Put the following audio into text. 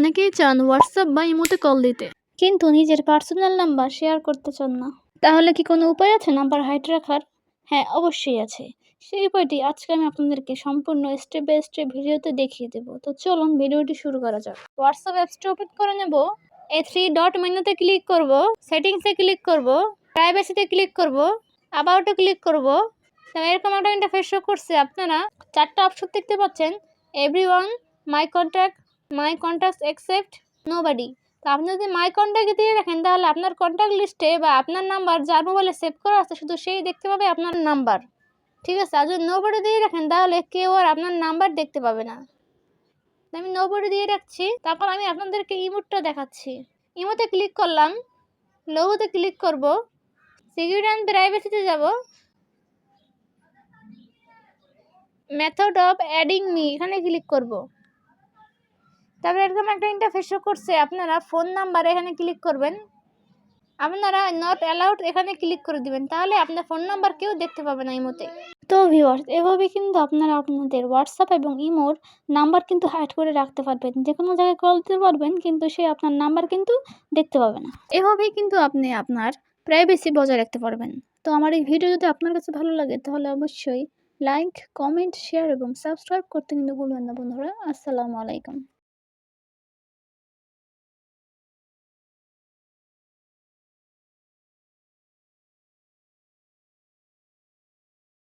অনেকেই চান হোয়াটসঅ্যাপ বা ইমোতে কল দিতে, কিন্তু নিজের পার্সোনাল নাম্বার শেয়ার করতে চান না। তাহলে কি কোনো উপায় আছে নাম্বার হাইড রাখার? হ্যাঁ, অবশ্যই আছে। সেই উপায়টি আজকে আমি আপনাদেরকে সম্পূর্ণ স্টেপ বাই স্টেপ ভিডিওতে দেখিয়ে দেব। তো চলুন ভিডিওটি শুরু করা যাক। হোয়াটসঅ্যাপ অ্যাপসটি ওপেন করে নেব। এই 3 ডট মেনুতে ক্লিক করব, সেটিংসে ক্লিক করব, প্রাইভেসিতে ক্লিক করব, অ্যাবাউটে ক্লিক করব। এরকম একটা ইন্টারফেস শো করছে। আপনারা 4টা অপশন দেখতে পাচ্ছেন, এভরিওয়ান, মাই কন্ট্যাক্টস এক্সেপ্ট নোবডি। তো আপনি যদি মাই কন্ট্যাক্ট দিয়ে রাখেন তাহলে আপনার কন্ট্যাক্ট লিস্টে বা আপনার নাম্বার যার মোবাইলে সেভ করা আছে শুধু সেই দেখতে পাবে আপনার নাম্বার, ঠিক আছে? আর যদি নোবডি দিয়ে রাখেন তাহলে কেউ আর আপনার নাম্বার দেখতে পাবে না। আমি নোবডি দিয়ে রাখছি। তারপর আমি আপনাদেরকে ইমোটটা দেখাচ্ছি। ইমোতে ক্লিক করলাম, লোগোতে ক্লিক করব, সিকিউরিটি অ্যান্ড প্রাইভেসিতে যাব, মেথড অফ অ্যাডিং মি এখানে ক্লিক করব। তারপরে এরকম একটা ইন্টারফেস শো করছে। আপনারা ফোন নাম্বার এখানে ক্লিক করবেন, আপনারা নট অ্যালাউড এখানে ক্লিক করে দিবেন, তাহলে আপনার ফোন নাম্বার কেউ দেখতে পাবে না ইমোতে। তো ভিউয়ার্স, এভাবে কিন্তু আপনারা আপনাদের হোয়াটসঅ্যাপ এবং ইমোর নাম্বার কিন্তু হাইড করে রাখতে পারবেন। যে কোনো জায়গায় কল দিতে পারবেন, কিন্তু সে আপনার নাম্বার কিন্তু দেখতে পাবে না। এভাবেই কিন্তু আপনি আপনার প্রাইভেসি বজায় রাখতে পারবেন। তো আমার এই ভিডিও যদি আপনার কাছে ভালো লাগে তাহলে অবশ্যই লাইক, কমেন্ট, শেয়ার এবং সাবস্ক্রাইব করতে কিন্তু ভুলবেন না বন্ধুরা। আসসালামু আলাইকুম।